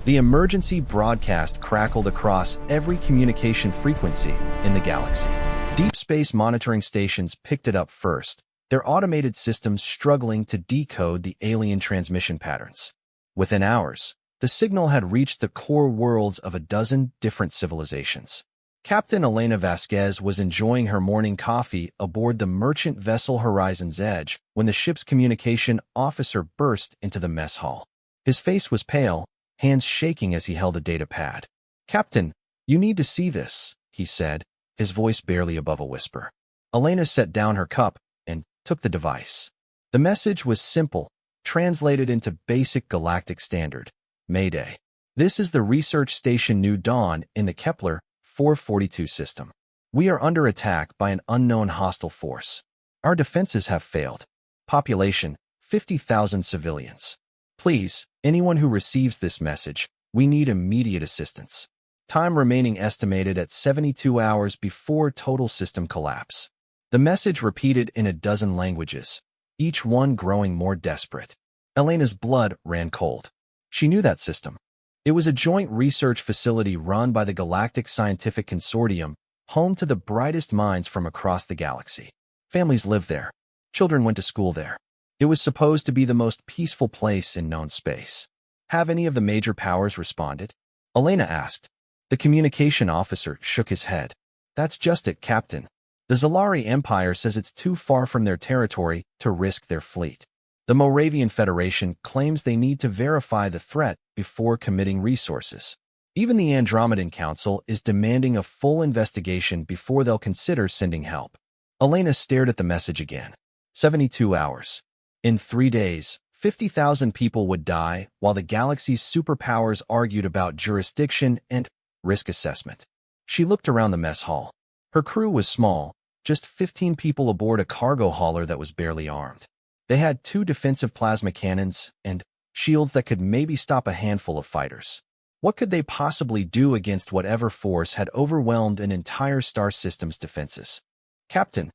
The emergency broadcast crackled across every communication frequency in the galaxy. Deep space monitoring stations picked it up first, their automated systems struggling to decode the alien transmission patterns. Within hours, the signal had reached the core worlds of a dozen different civilizations. Captain Elena Vasquez was enjoying her morning coffee aboard the merchant vessel Horizon's Edge when the ship's communication officer burst into the mess hall. His face was pale, hands shaking as he held a data pad. "Captain, you need to see this," he said, his voice barely above a whisper. Elena set down her cup and took the device. The message was simple, translated into basic galactic standard. "Mayday. This is the research station New Dawn in the Kepler 442 system. We are under attack by an unknown hostile force. Our defenses have failed. Population, 50,000 civilians. Please, anyone who receives this message, we need immediate assistance. Time remaining estimated at 72 hours before total system collapse." The message repeated in a dozen languages, each one growing more desperate. Elena's blood ran cold. She knew that system. It was a joint research facility run by the Galactic Scientific Consortium, home to the brightest minds from across the galaxy. Families lived there. Children went to school there. It was supposed to be the most peaceful place in known space. "Have any of the major powers responded?" Elena asked. The communication officer shook his head. "That's just it, Captain. The Zalari Empire says it's too far from their territory to risk their fleet. The Moravian Federation claims they need to verify the threat before committing resources. Even the Andromedan Council is demanding a full investigation before they'll consider sending help." Elena stared at the message again. 72 hours. In 3 days, 50,000 people would die while the galaxy's superpowers argued about jurisdiction and risk assessment. She looked around the mess hall. Her crew was small, just 15 people aboard a cargo hauler that was barely armed. They had 2 defensive plasma cannons and shields that could maybe stop a handful of fighters. What could they possibly do against whatever force had overwhelmed an entire star system's defenses? "Captain,"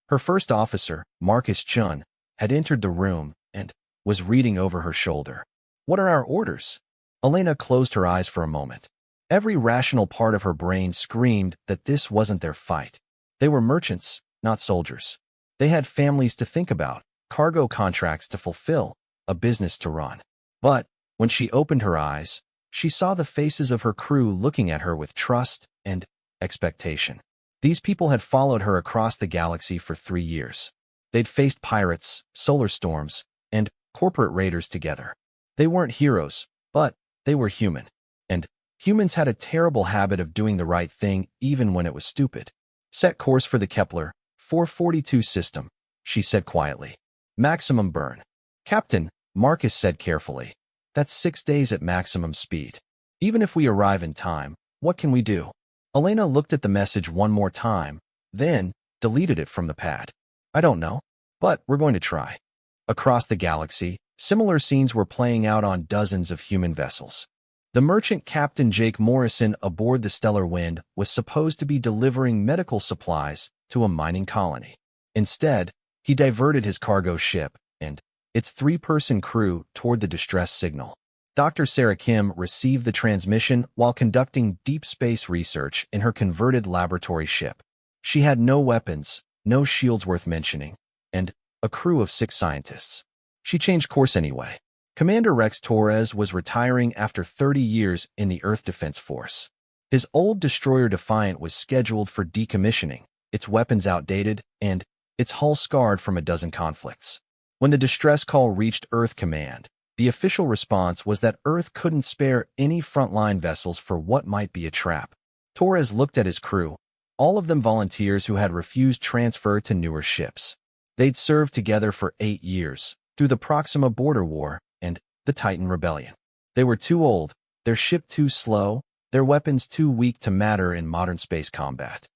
her first officer, Marcus Chun, had entered the room and was reading over her shoulder. "What are our orders?" Elena closed her eyes for a moment. Every rational part of her brain screamed that this wasn't their fight. They were merchants, not soldiers. They had families to think about, cargo contracts to fulfill, a business to run. But when she opened her eyes, she saw the faces of her crew looking at her with trust and expectation. These people had followed her across the galaxy for 3 years. They'd faced pirates, solar storms, and corporate raiders together. They weren't heroes, but they were human. And humans had a terrible habit of doing the right thing even when it was stupid. "Set course for the Kepler 442 system," she said quietly. "Maximum burn." "Captain," Marcus said carefully, "that's 6 days at maximum speed. Even if we arrive in time, what can we do?" Elena looked at the message one more time, then deleted it from the pad. "I don't know, but we're going to try." Across the galaxy, similar scenes were playing out on dozens of human vessels. The merchant Captain Jake Morrison aboard the Stellar Wind was supposed to be delivering medical supplies to a mining colony. Instead, he diverted his cargo ship and its 3-person crew toward the distress signal. Dr. Sarah Kim received the transmission while conducting deep space research in her converted laboratory ship. She had no weapons, no shields worth mentioning, and a crew of 6 scientists. She changed course anyway. Commander Rex Torres was retiring after 30 years in the Earth Defense Force. His old destroyer Defiant was scheduled for decommissioning, its weapons outdated, and its hull scarred from a dozen conflicts. When the distress call reached Earth Command, the official response was that Earth couldn't spare any frontline vessels for what might be a trap. Torres looked at his crew, all of them volunteers who had refused transfer to newer ships. They'd served together for 8 years, through the Proxima Border War and the Titan Rebellion. They were too old, their ship too slow, their weapons too weak to matter in modern space combat.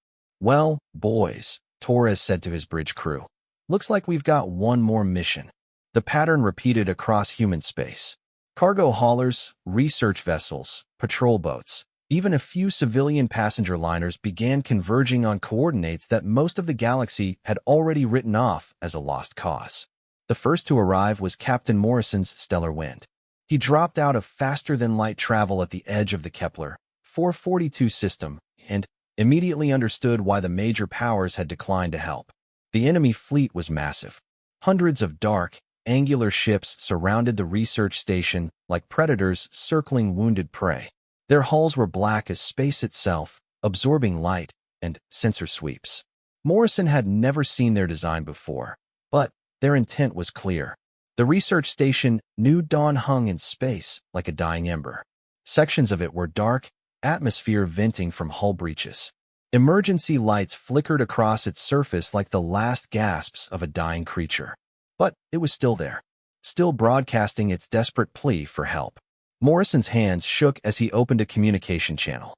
"Well, boys," Torres said to his bridge crew, "looks like we've got one more mission." The pattern repeated across human space. Cargo haulers, research vessels, patrol boats, even a few civilian passenger liners began converging on coordinates that most of the galaxy had already written off as a lost cause. The first to arrive was Captain Morrison's Stellar Wind. He dropped out of faster-than-light travel at the edge of the Kepler 442 system and immediately understood why the major powers had declined to help. The enemy fleet was massive. Hundreds of dark, angular ships surrounded the research station like predators circling wounded prey. Their hulls were black as space itself, absorbing light and sensor sweeps. Morrison had never seen their design before, but their intent was clear. The research station New Dawn hung in space like a dying ember. Sections of it were dark, atmosphere venting from hull breaches. Emergency lights flickered across its surface like the last gasps of a dying creature. But it was still there, still broadcasting its desperate plea for help. Morrison's hands shook as he opened a communication channel.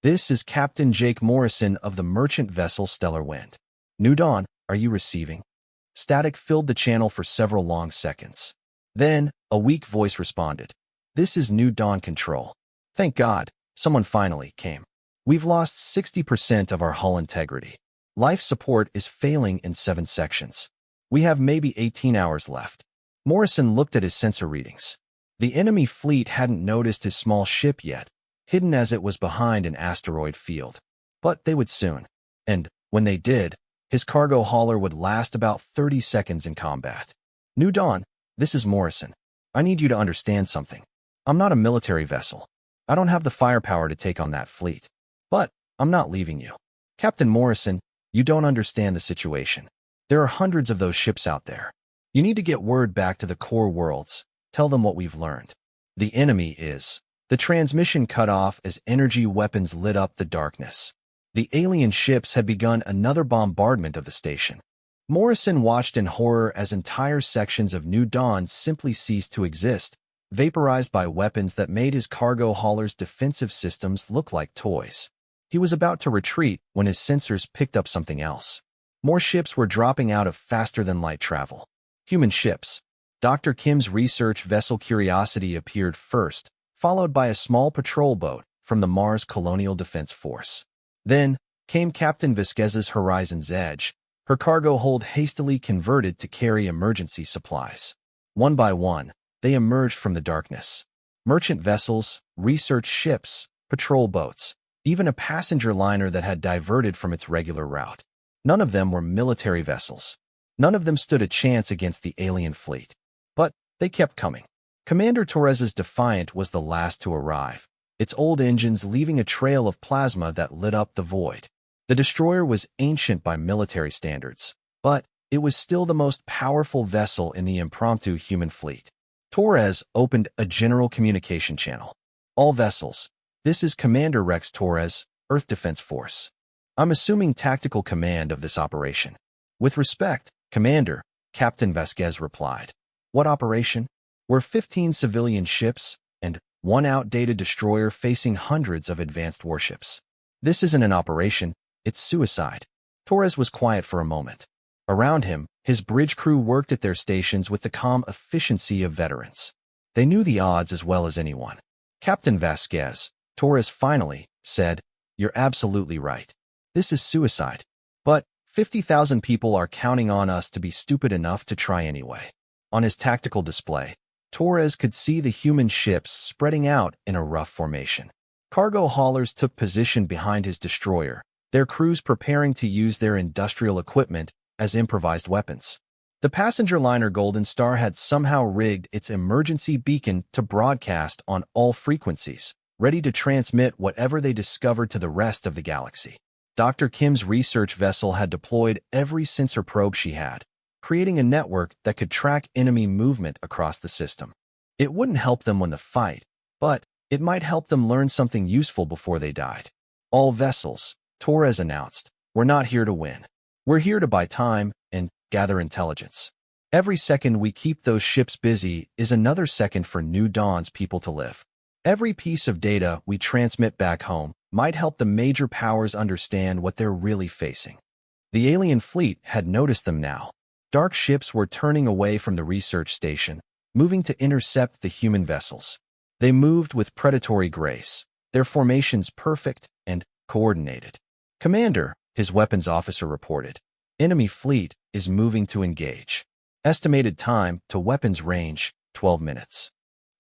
"This is Captain Jake Morrison of the merchant vessel Stellar Wind. New Dawn, are you receiving?" Static filled the channel for several long seconds. Then, a weak voice responded. "This is New Dawn Control. Thank God, someone finally came. We've lost 60% of our hull integrity. Life support is failing in 7 sections. We have maybe 18 hours left." Morrison looked at his sensor readings. The enemy fleet hadn't noticed his small ship yet, hidden as it was behind an asteroid field. But they would soon. And when they did, his cargo hauler would last about 30 seconds in combat. "New Dawn, this is Morrison. I need you to understand something. I'm not a military vessel. I don't have the firepower to take on that fleet. But I'm not leaving you. Captain Morrison, you don't understand the situation. There are hundreds of those ships out there. You need to get word back to the core worlds. Tell them what we've learned. The enemy is..." The transmission cut off as energy weapons lit up the darkness. The alien ships had begun another bombardment of the station. Morrison watched in horror as entire sections of New Dawn simply ceased to exist, vaporized by weapons that made his cargo hauler's defensive systems look like toys. He was about to retreat when his sensors picked up something else. More ships were dropping out of faster-than-light travel. Human ships. Dr. Kim's research vessel Curiosity appeared first, followed by a small patrol boat from the Mars Colonial Defense Force. Then came Captain Vasquez's Horizon's Edge, her cargo hold hastily converted to carry emergency supplies. One by one, they emerged from the darkness. Merchant vessels, research ships, patrol boats, even a passenger liner that had diverted from its regular route. None of them were military vessels. None of them stood a chance against the alien fleet. But they kept coming. Commander Torres's Defiant was the last to arrive, its old engines leaving a trail of plasma that lit up the void. The destroyer was ancient by military standards, but it was still the most powerful vessel in the impromptu human fleet. Torres opened a general communication channel. "All vessels, this is Commander Rex Torres, Earth Defense Force. I'm assuming tactical command of this operation." "With respect, Commander," Captain Vasquez replied. "What operation?" "We're 15 civilian ships and one outdated destroyer facing hundreds of advanced warships. This isn't an operation, it's suicide." Torres was quiet for a moment. Around him, his bridge crew worked at their stations with the calm efficiency of veterans. They knew the odds as well as anyone. "Captain Vasquez," Torres finally said, "you're absolutely right. This is suicide. But 50,000 people are counting on us to be stupid enough to try anyway." On his tactical display, Torres could see the human ships spreading out in a rough formation. Cargo haulers took position behind his destroyer, their crews preparing to use their industrial equipment as improvised weapons. The passenger liner Golden Star had somehow rigged its emergency beacon to broadcast on all frequencies, ready to transmit whatever they discovered to the rest of the galaxy. Dr. Kim's research vessel had deployed every sensor probe she had, creating a network that could track enemy movement across the system. It wouldn't help them win the fight, but it might help them learn something useful before they died. "All vessels," Torres announced, "we're not here to win. We're here to buy time and gather intelligence. Every second we keep those ships busy is another second for New Dawn's people to live. Every piece of data we transmit back home might help the major powers understand what they're really facing." The alien fleet had noticed them now. Dark ships were turning away from the research station, moving to intercept the human vessels. They moved with predatory grace, their formations perfect and coordinated. "Commander," his weapons officer reported, "enemy fleet is moving to engage. Estimated time to weapons range, 12 minutes.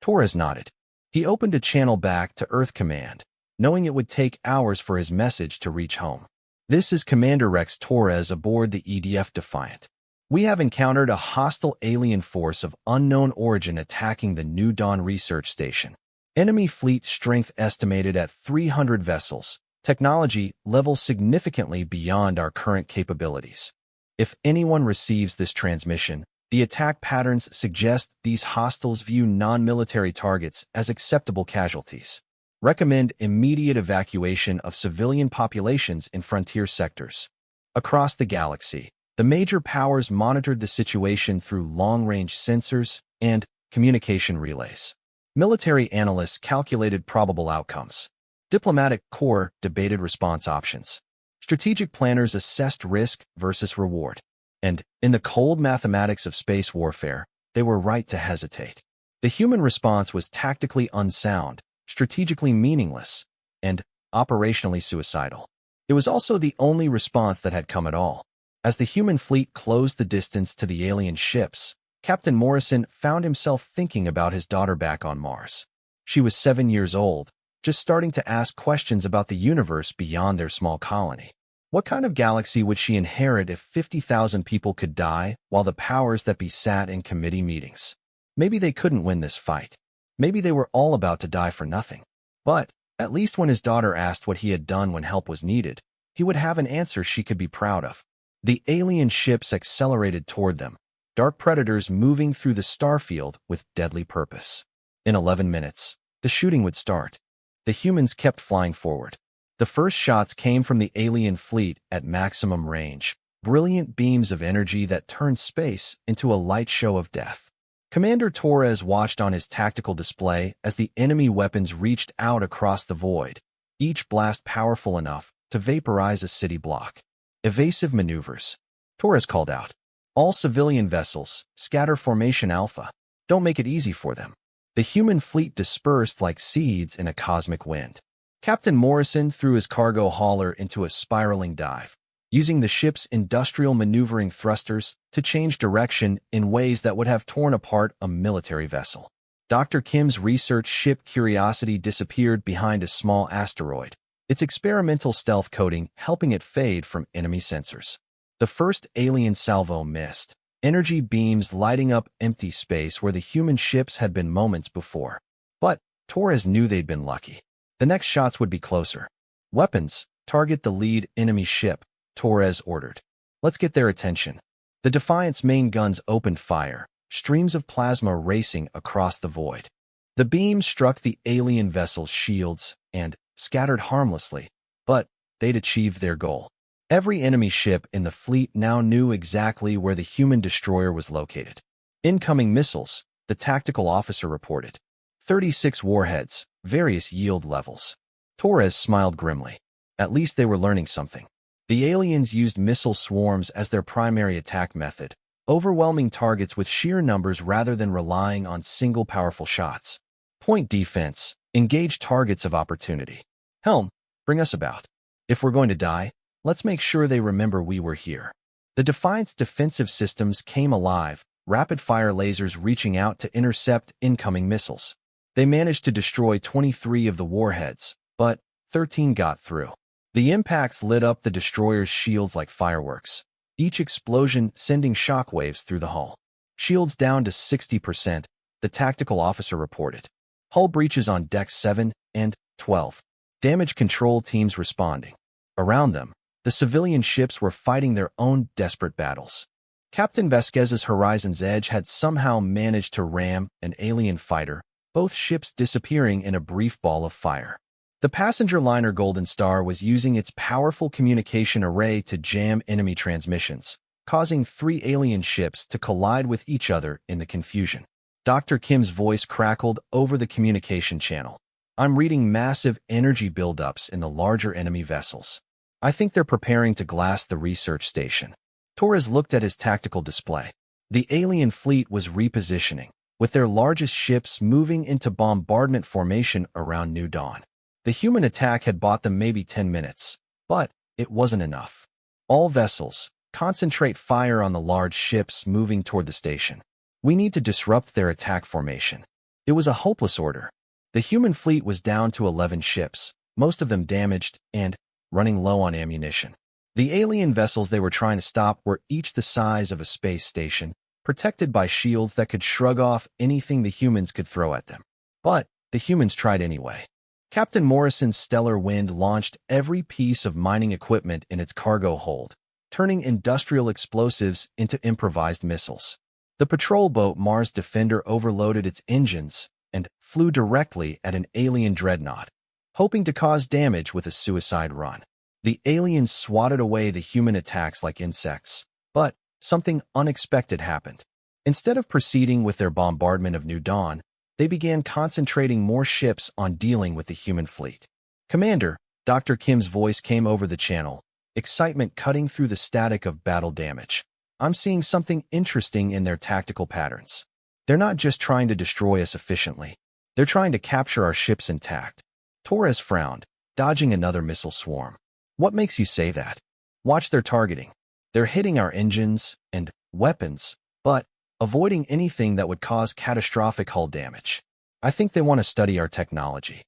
Torres nodded. He opened a channel back to Earth Command, knowing it would take hours for his message to reach home. This is Commander Rex Torres aboard the EDF Defiant. We have encountered a hostile alien force of unknown origin attacking the New Dawn research station. Enemy fleet strength estimated at 300 vessels. Technology levels significantly beyond our current capabilities. If anyone receives this transmission, the attack patterns suggest these hostiles view non-military targets as acceptable casualties. Recommend immediate evacuation of civilian populations in frontier sectors. Across the galaxy, the major powers monitored the situation through long-range sensors and communication relays. Military analysts calculated probable outcomes. Diplomatic corps debated response options. Strategic planners assessed risk versus reward. And, in the cold mathematics of space warfare, they were right to hesitate. The human response was tactically unsound, strategically meaningless, and operationally suicidal. It was also the only response that had come at all. As the human fleet closed the distance to the alien ships, Captain Morrison found himself thinking about his daughter back on Mars. She was 7 years old, just starting to ask questions about the universe beyond their small colony. What kind of galaxy would she inherit if 50,000 people could die while the powers that be sat in committee meetings? Maybe they couldn't win this fight. Maybe they were all about to die for nothing. But, at least when his daughter asked what he had done when help was needed, he would have an answer she could be proud of. The alien ships accelerated toward them, dark predators moving through the starfield with deadly purpose. In 11 minutes, the shooting would start. The humans kept flying forward. The first shots came from the alien fleet at maximum range, brilliant beams of energy that turned space into a light show of death. Commander Torres watched on his tactical display as the enemy weapons reached out across the void, each blast powerful enough to vaporize a city block. Evasive maneuvers. Torres called out. All civilian vessels, scatter formation Alpha. Don't make it easy for them. The human fleet dispersed like seeds in a cosmic wind. Captain Morrison threw his cargo hauler into a spiraling dive, using the ship's industrial maneuvering thrusters to change direction in ways that would have torn apart a military vessel. Dr. Kim's research ship Curiosity disappeared behind a small asteroid, its experimental stealth coating helping it fade from enemy sensors. The first alien salvo missed, energy beams lighting up empty space where the human ships had been moments before. But Torres knew they'd been lucky. The next shots would be closer. Weapons, target the lead enemy ship, Torres ordered. Let's get their attention. The Defiant's main guns opened fire, streams of plasma racing across the void. The beams struck the alien vessel's shields and scattered harmlessly, but they'd achieved their goal. Every enemy ship in the fleet now knew exactly where the human destroyer was located. Incoming missiles, the tactical officer reported. 36 warheads, various yield levels. Torres smiled grimly. At least they were learning something. The aliens used missile swarms as their primary attack method, overwhelming targets with sheer numbers rather than relying on single powerful shots. Point defense, engage targets of opportunity. Helm, bring us about. If we're going to die, let's make sure they remember we were here. The Defiant's defensive systems came alive, rapid-fire lasers reaching out to intercept incoming missiles. They managed to destroy 23 of the warheads, but 13 got through. The impacts lit up the destroyer's shields like fireworks, each explosion sending shockwaves through the hull. Shields down to 60%, the tactical officer reported. Hull breaches on decks 7 and 12. Damage control teams responding. Around them, the civilian ships were fighting their own desperate battles. Captain Vasquez's Horizon's Edge had somehow managed to ram an alien fighter, both ships disappearing in a brief ball of fire. The passenger liner Golden Star was using its powerful communication array to jam enemy transmissions, causing 3 alien ships to collide with each other in the confusion. Dr. Kim's voice crackled over the communication channel. I'm reading massive energy buildups in the larger enemy vessels. I think they're preparing to glass the research station. Torres looked at his tactical display. The alien fleet was repositioning, with their largest ships moving into bombardment formation around New Dawn. The human attack had bought them maybe 10 minutes, but it wasn't enough. All vessels, concentrate fire on the large ships moving toward the station. We need to disrupt their attack formation. It was a hopeless order. The human fleet was down to 11 ships, most of them damaged and running low on ammunition. The alien vessels they were trying to stop were each the size of a space station, protected by shields that could shrug off anything the humans could throw at them. But the humans tried anyway. Captain Morrison's Stellar Wind launched every piece of mining equipment in its cargo hold, turning industrial explosives into improvised missiles. The patrol boat Mars Defender overloaded its engines and flew directly at an alien dreadnought, hoping to cause damage with a suicide run. The aliens swatted away the human attacks like insects, but something unexpected happened. Instead of proceeding with their bombardment of New Dawn, they began concentrating more ships on dealing with the human fleet. "Commander," Dr. Kim's voice came over the channel, excitement cutting through the static of battle damage. "I'm seeing something interesting in their tactical patterns. They're not just trying to destroy us efficiently. They're trying to capture our ships intact." Torres frowned, dodging another missile swarm. "What makes you say that?" "Watch their targeting. They're hitting our engines and weapons, but avoiding anything that would cause catastrophic hull damage. I think they want to study our technology."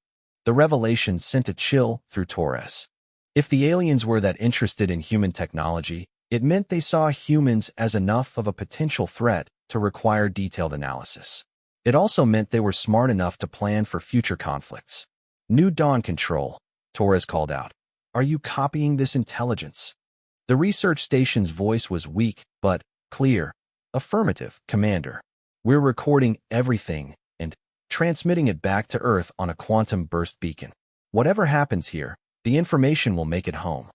The revelation sent a chill through Torres. If the aliens were that interested in human technology, it meant they saw humans as enough of a potential threat to require detailed analysis. It also meant they were smart enough to plan for future conflicts. "New Dawn Control," Torres called out. "Are you copying this intelligence?" The research station's voice was weak but clear. "Affirmative, Commander. We're recording everything and transmitting it back to Earth on a quantum burst beacon. Whatever happens here, the information will make it home."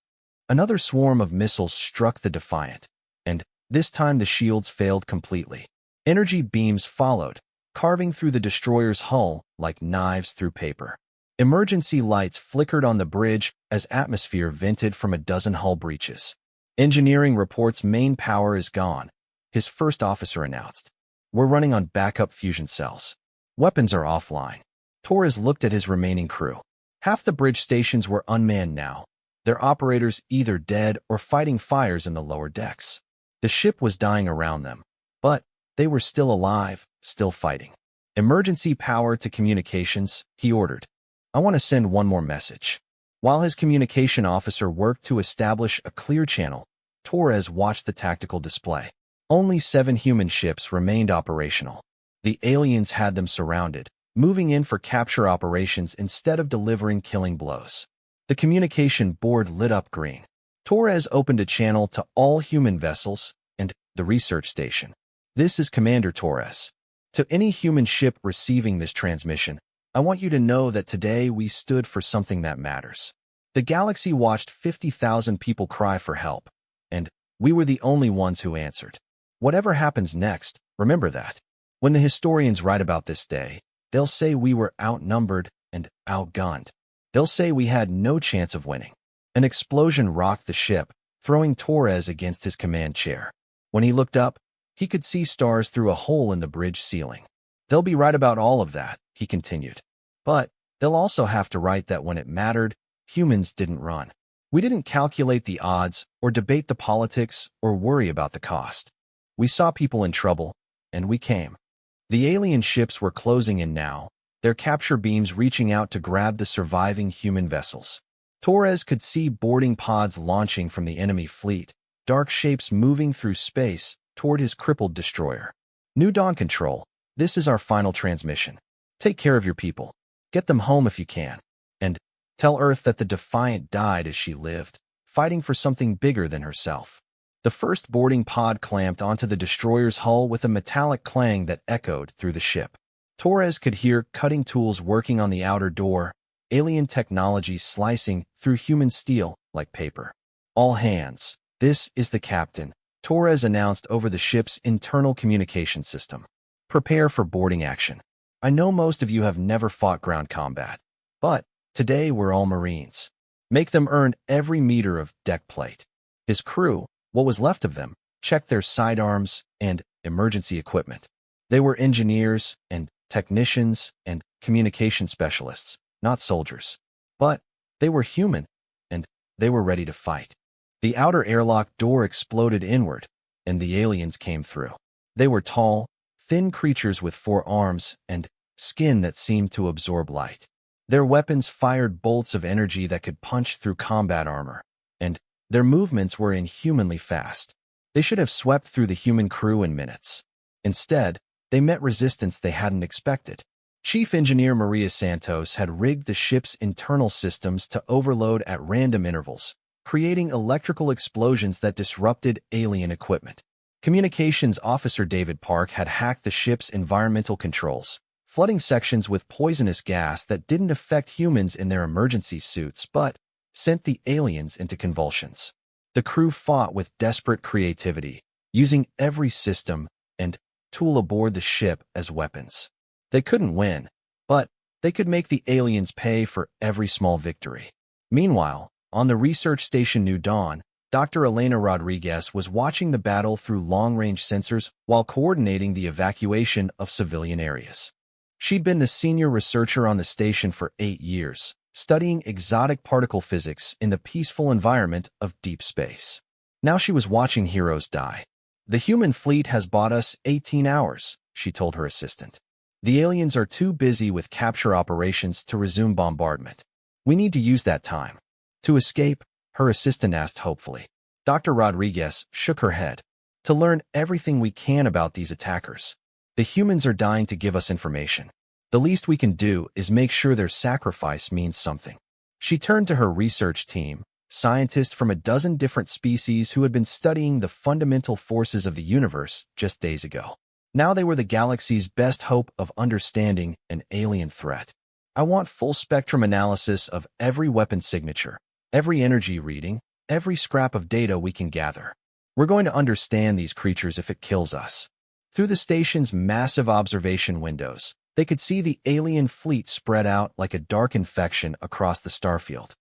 Another swarm of missiles struck the Defiant, and this time the shields failed completely. Energy beams followed, carving through the destroyer's hull like knives through paper. Emergency lights flickered on the bridge as atmosphere vented from a dozen hull breaches. "Engineering reports main power is gone," his first officer announced. "We're running on backup fusion cells. Weapons are offline." Torres looked at his remaining crew. Half the bridge stations were unmanned now, their operators either dead or fighting fires in the lower decks. The ship was dying around them, but they were still alive, still fighting. "Emergency power to communications," he ordered. "I want to send one more message." While his communication officer worked to establish a clear channel, Torres watched the tactical display. Only 7 human ships remained operational. The aliens had them surrounded, moving in for capture operations instead of delivering killing blows. The communication board lit up green. Torres opened a channel to all human vessels and the research station. "This is Commander Torres. To any human ship receiving this transmission, I want you to know that today we stood for something that matters." The galaxy watched 50,000 people cry for help, and we were the only ones who answered. Whatever happens next, remember that. When the historians write about this day, they'll say we were outnumbered and outgunned. They'll say we had no chance of winning. An explosion rocked the ship, throwing Torres against his command chair. When he looked up, he could see stars through a hole in the bridge ceiling. "They'll be right about all of that," he continued. "But they'll also have to write that when it mattered, humans didn't run. We didn't calculate the odds or debate the politics or worry about the cost. We saw people in trouble, and we came." The alien ships were closing in now, their capture beams reaching out to grab the surviving human vessels. Torres could see boarding pods launching from the enemy fleet, dark shapes moving through space toward his crippled destroyer. "New Dawn Control, this is our final transmission. Take care of your people. Get them home if you can. And tell Earth that the Defiant died as she lived, fighting for something bigger than herself." The first boarding pod clamped onto the destroyer's hull with a metallic clang that echoed through the ship. Torres could hear cutting tools working on the outer door, alien technology slicing through human steel like paper. "All hands, this is the captain," Torres announced over the ship's internal communication system. "Prepare for boarding action. I know most of you have never fought ground combat, but today we're all Marines. Make them earn every meter of deck plate." His crew, what was left of them, checked their sidearms and emergency equipment. They were engineers and technicians and communication specialists, not soldiers. But they were human, and they were ready to fight. The outer airlock door exploded inward, and the aliens came through. They were tall, thin creatures with 4 arms and skin that seemed to absorb light. Their weapons fired bolts of energy that could punch through combat armor, and their movements were inhumanly fast. They should have swept through the human crew in minutes. Instead, they met resistance they hadn't expected. Chief Engineer Maria Santos had rigged the ship's internal systems to overload at random intervals, creating electrical explosions that disrupted alien equipment. Communications Officer David Park had hacked the ship's environmental controls, flooding sections with poisonous gas that didn't affect humans in their emergency suits but sent the aliens into convulsions. The crew fought with desperate creativity, using every system and tool aboard the ship as weapons. They couldn't win, but they could make the aliens pay for every small victory. Meanwhile, on the research station New Dawn, Dr. Elena Rodriguez was watching the battle through long-range sensors while coordinating the evacuation of civilian areas. She'd been the senior researcher on the station for 8 years, studying exotic particle physics in the peaceful environment of deep space. Now she was watching heroes die. "The human fleet has bought us 18 hours, she told her assistant. "The aliens are too busy with capture operations to resume bombardment. We need to use that time." "To escape?" her assistant asked hopefully. Dr. Rodriguez shook her head. "To learn everything we can about these attackers. The humans are dying to give us information. The least we can do is make sure their sacrifice means something." She turned to her research team, scientists from a dozen different species who had been studying the fundamental forces of the universe just days ago. Now they were the galaxy's best hope of understanding an alien threat. "I want full-spectrum analysis of every weapon signature, every energy reading, every scrap of data we can gather. We're going to understand these creatures if it kills us." Through the station's massive observation windows, they could see the alien fleet spread out like a dark infection across the starfield.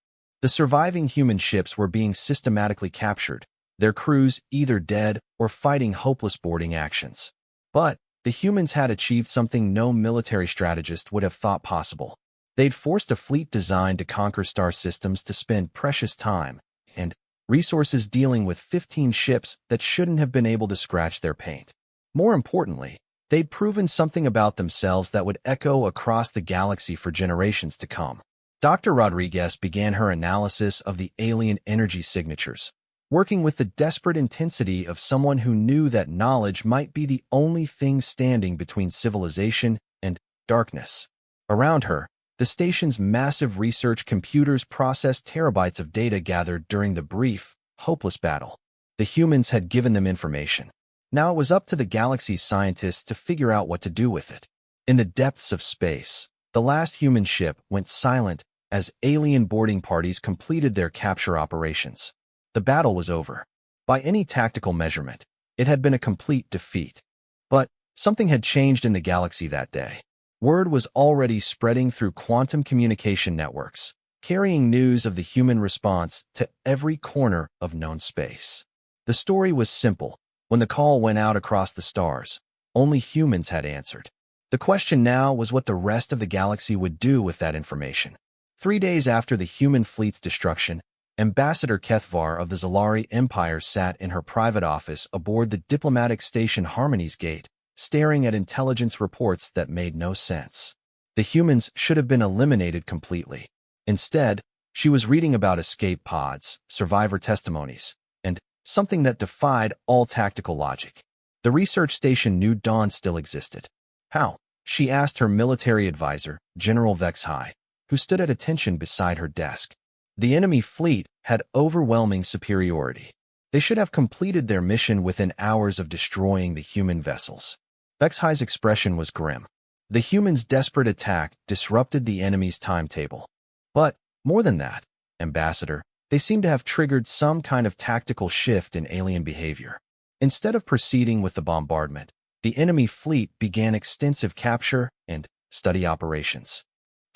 The surviving human ships were being systematically captured, their crews either dead or fighting hopeless boarding actions. But the humans had achieved something no military strategist would have thought possible. They'd forced a fleet designed to conquer star systems to spend precious time and resources dealing with 15 ships that shouldn't have been able to scratch their paint. More importantly, they'd proven something about themselves that would echo across the galaxy for generations to come. Dr. Rodriguez began her analysis of the alien energy signatures, working with the desperate intensity of someone who knew that knowledge might be the only thing standing between civilization and darkness. Around her, the station's massive research computers processed terabytes of data gathered during the brief, hopeless battle. The humans had given them information. Now it was up to the galaxy's scientists to figure out what to do with it. In the depths of space, the last human ship went silent as alien boarding parties completed their capture operations. The battle was over. By any tactical measurement, it had been a complete defeat. But something had changed in the galaxy that day. Word was already spreading through quantum communication networks, carrying news of the human response to every corner of known space. The story was simple. When the call went out across the stars, only humans had answered. The question now was what the rest of the galaxy would do with that information. 3 days after the human fleet's destruction, Ambassador Kethvar of the Zalari Empire sat in her private office aboard the diplomatic station Harmony's Gate, staring at intelligence reports that made no sense. The humans should have been eliminated completely. Instead, she was reading about escape pods, survivor testimonies, and something that defied all tactical logic. The research station New Dawn still existed. How? She asked her military advisor, General Vexhai, who stood at attention beside her desk. The enemy fleet had overwhelming superiority. They should have completed their mission within hours of destroying the human vessels. Vexhai's expression was grim. The humans' desperate attack disrupted the enemy's timetable. But, more than that, Ambassador, they seem to have triggered some kind of tactical shift in alien behavior. Instead of proceeding with the bombardment, the enemy fleet began extensive capture and study operations.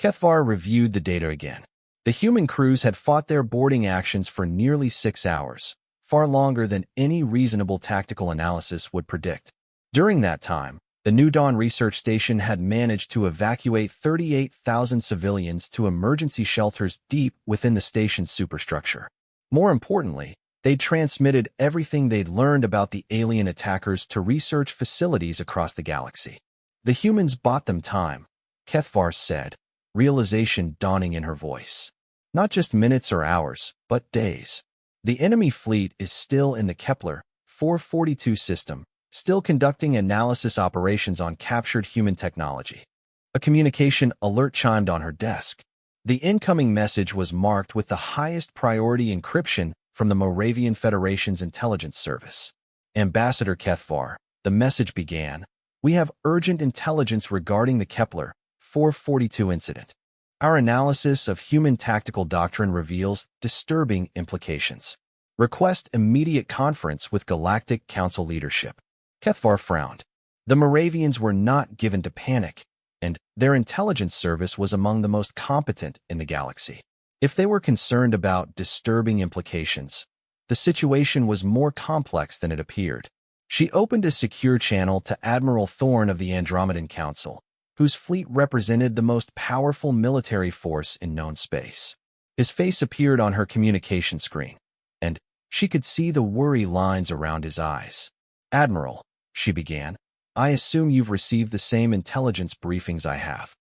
Kethvar reviewed the data again. The human crews had fought their boarding actions for nearly 6 hours, far longer than any reasonable tactical analysis would predict. During that time, the New Dawn research station had managed to evacuate 38,000 civilians to emergency shelters deep within the station's superstructure. More importantly, they'd transmitted everything they'd learned about the alien attackers to research facilities across the galaxy. The humans bought them time, Kethvar said, realization dawning in her voice. Not just minutes or hours, but days. The enemy fleet is still in the Kepler 442 system, still conducting analysis operations on captured human technology. A communication alert chimed on her desk. The incoming message was marked with the highest priority encryption from the Moravian Federation's intelligence service. Ambassador Kethvar, the message began, we have urgent intelligence regarding the Kepler 442 incident. Our analysis of human tactical doctrine reveals disturbing implications. Request immediate conference with Galactic Council leadership. Kethvar frowned. The Moravians were not given to panic, and their intelligence service was among the most competent in the galaxy. If they were concerned about disturbing implications, the situation was more complex than it appeared. She opened a secure channel to Admiral Thorne of the Andromedan Council, whose fleet represented the most powerful military force in known space. His face appeared on her communication screen, and she could see the worry lines around his eyes. Admiral, she began, I assume you've received the same intelligence briefings I have.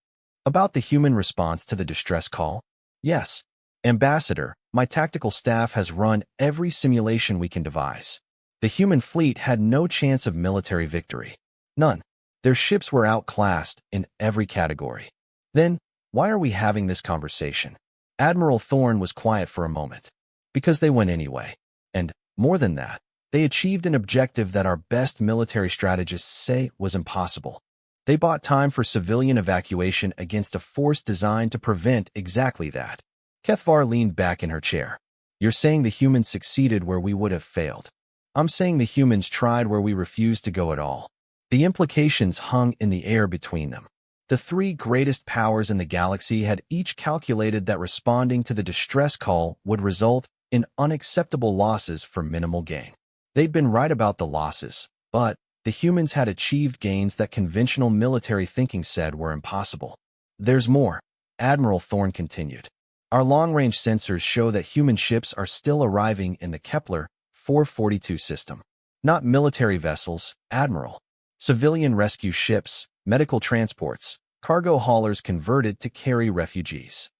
About the human response to the distress call? Yes. Ambassador, my tactical staff has run every simulation we can devise. The human fleet had no chance of military victory. None. Their ships were outclassed in every category. Then, why are we having this conversation? Admiral Thorne was quiet for a moment. Because they went anyway. And, more than that, they achieved an objective that our best military strategists say was impossible. They bought time for civilian evacuation against a force designed to prevent exactly that. Kethvar leaned back in her chair. You're saying the humans succeeded where we would have failed. I'm saying the humans tried where we refused to go at all. The implications hung in the air between them. The three greatest powers in the galaxy had each calculated that responding to the distress call would result in unacceptable losses for minimal gain. They'd been right about the losses, but the humans had achieved gains that conventional military thinking said were impossible. There's more, Admiral Thorne continued. Our long-range sensors show that human ships are still arriving in the Kepler 442 system. Not military vessels, Admiral. Civilian rescue ships, medical transports, cargo haulers converted to carry refugees.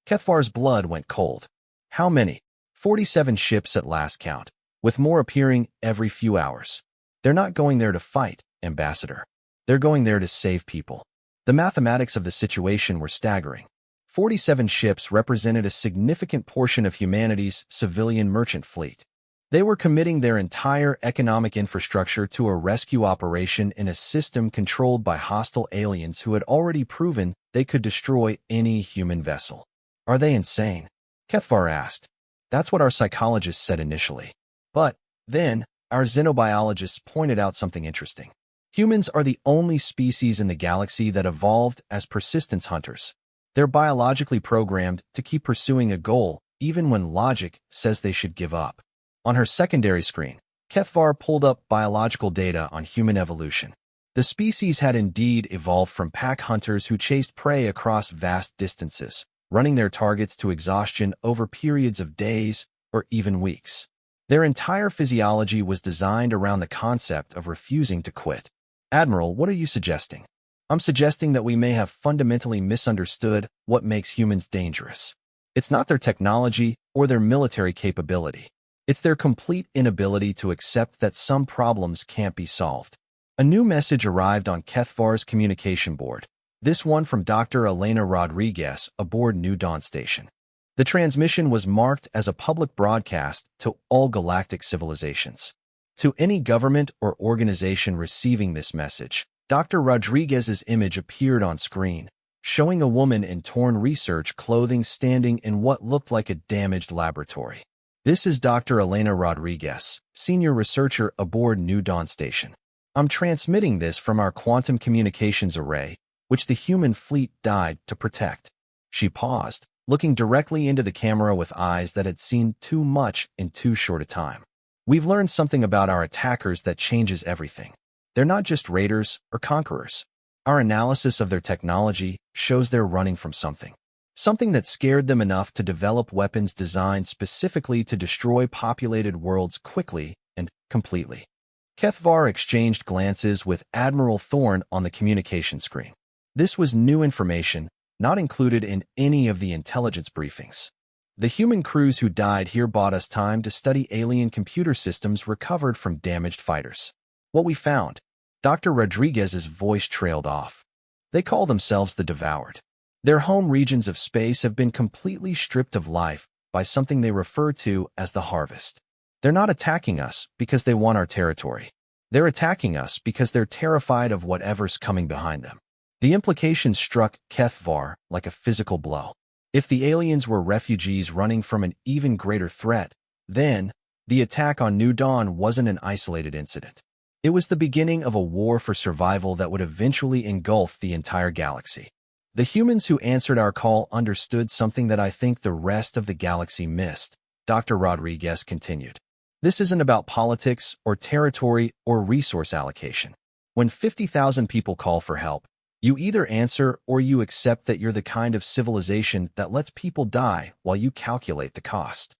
Kethvar's blood went cold. How many? 47 ships at last count, with more appearing every few hours. They're not going there to fight, Ambassador. They're going there to save people. The mathematics of the situation were staggering. 47 ships represented a significant portion of humanity's civilian merchant fleet. They were committing their entire economic infrastructure to a rescue operation in a system controlled by hostile aliens who had already proven they could destroy any human vessel. Are they insane? Kethvar asked. That's what our psychologists said initially. But then, our xenobiologists pointed out something interesting. Humans are the only species in the galaxy that evolved as persistence hunters. They're biologically programmed to keep pursuing a goal, even when logic says they should give up. On her secondary screen, Kethvar pulled up biological data on human evolution. The species had indeed evolved from pack hunters who chased prey across vast distances, running their targets to exhaustion over periods of days or even weeks. Their entire physiology was designed around the concept of refusing to quit. Admiral, what are you suggesting? I'm suggesting that we may have fundamentally misunderstood what makes humans dangerous. It's not their technology or their military capability. It's their complete inability to accept that some problems can't be solved. A new message arrived on Kethvar's communication board, this one from Dr. Elena Rodriguez aboard New Dawn Station. The transmission was marked as a public broadcast to all galactic civilizations. To any government or organization receiving this message, Dr. Rodriguez's image appeared on screen, showing a woman in torn research clothing standing in what looked like a damaged laboratory. This is Dr. Elena Rodriguez, senior researcher aboard New Dawn Station. I'm transmitting this from our quantum communications array, which the human fleet died to protect. She paused, looking directly into the camera with eyes that had seen too much in too short a time. We've learned something about our attackers that changes everything. They're not just raiders or conquerors. Our analysis of their technology shows they're running from something. Something that scared them enough to develop weapons designed specifically to destroy populated worlds quickly and completely. Kethvar exchanged glances with Admiral Thorne on the communication screen. This was new information, not included in any of the intelligence briefings. The human crews who died here bought us time to study alien computer systems recovered from damaged fighters. What we found, Dr. Rodriguez's voice trailed off. They call themselves the Devoured. Their home regions of space have been completely stripped of life by something they refer to as the Harvest. They're not attacking us because they want our territory. They're attacking us because they're terrified of whatever's coming behind them. The implication struck HFY like a physical blow. If the aliens were refugees running from an even greater threat, then the attack on New Dawn wasn't an isolated incident. It was the beginning of a war for survival that would eventually engulf the entire galaxy. The humans who answered our call understood something that I think the rest of the galaxy missed, Dr. Rodriguez continued. This isn't about politics or territory or resource allocation. When 50,000 people call for help, you either answer or you accept that you're the kind of civilization that lets people die while you calculate the cost.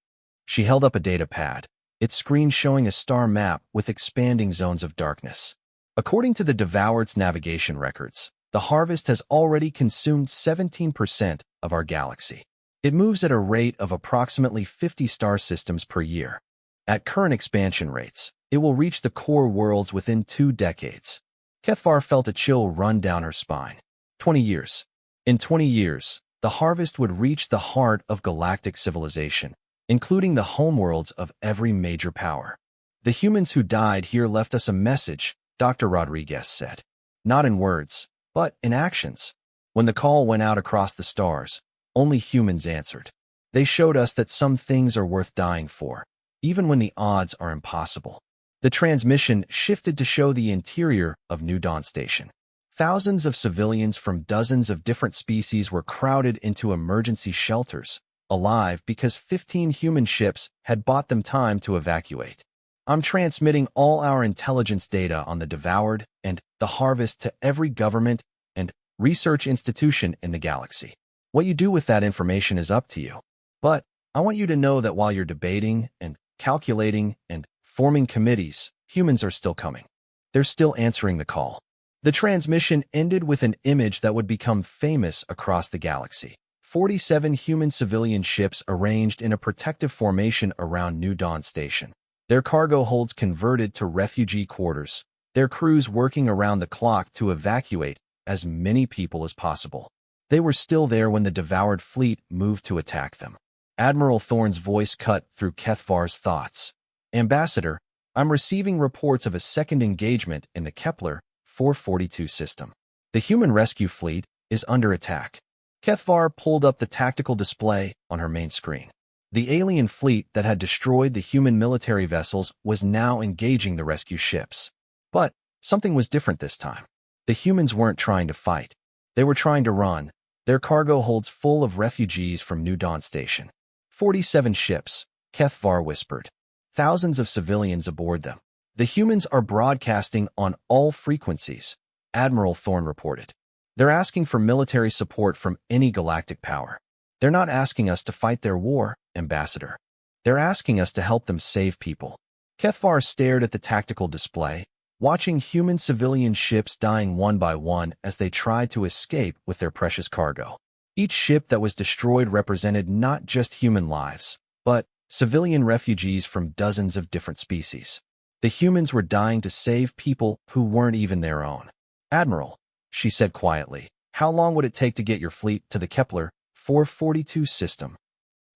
She held up a data pad, its screen showing a star map with expanding zones of darkness. According to the Devoured's navigation records, the Harvest has already consumed 17% of our galaxy. It moves at a rate of approximately 50 star systems per year. At current expansion rates, it will reach the core worlds within 2 decades. HFY felt a chill run down her spine. 20 years. In 20 years, the Harvest would reach the heart of galactic civilization, including the homeworlds of every major power. The humans who died here left us a message, Dr. Rodriguez said. Not in words, but in actions. When the call went out across the stars, only humans answered. They showed us that some things are worth dying for, even when the odds are impossible. The transmission shifted to show the interior of New Dawn Station. Thousands of civilians from dozens of different species were crowded into emergency shelters, alive because 15 human ships had bought them time to evacuate. I'm transmitting all our intelligence data on the Devoured and the Harvest to every government and research institution in the galaxy. What you do with that information is up to you. But I want you to know that while you're debating and calculating and forming committees, humans are still coming. They're still answering the call. The transmission ended with an image that would become famous across the galaxy. 47 human civilian ships arranged in a protective formation around New Dawn Station. Their cargo holds converted to refugee quarters, their crews working around the clock to evacuate as many people as possible. They were still there when the Devoured fleet moved to attack them. Admiral Thorne's voice cut through HFY's thoughts. Ambassador, I'm receiving reports of a second engagement in the Kepler 442 system. The human rescue fleet is under attack. HFY pulled up the tactical display on her main screen. The alien fleet that had destroyed the human military vessels was now engaging the rescue ships. But something was different this time. The humans weren't trying to fight. They were trying to run. Their cargo holds full of refugees from New Dawn Station. 47 ships, HFY whispered. Thousands of civilians aboard them. The humans are broadcasting on all frequencies, Admiral Thorne reported. They're asking for military support from any galactic power. They're not asking us to fight their war, Ambassador. They're asking us to help them save people. HFY stared at the tactical display, watching human civilian ships dying one by one as they tried to escape with their precious cargo. Each ship that was destroyed represented not just human lives, but civilian refugees from dozens of different species. The humans were dying to save people who weren't even their own. Admiral, she said quietly, how long would it take to get your fleet to the Kepler 442 system?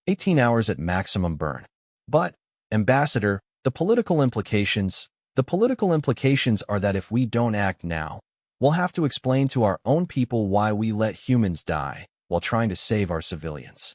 18 hours at maximum burn. But, Ambassador, the political implications are that if we don't act now, we'll have to explain to our own people why we let humans die while trying to save our civilians.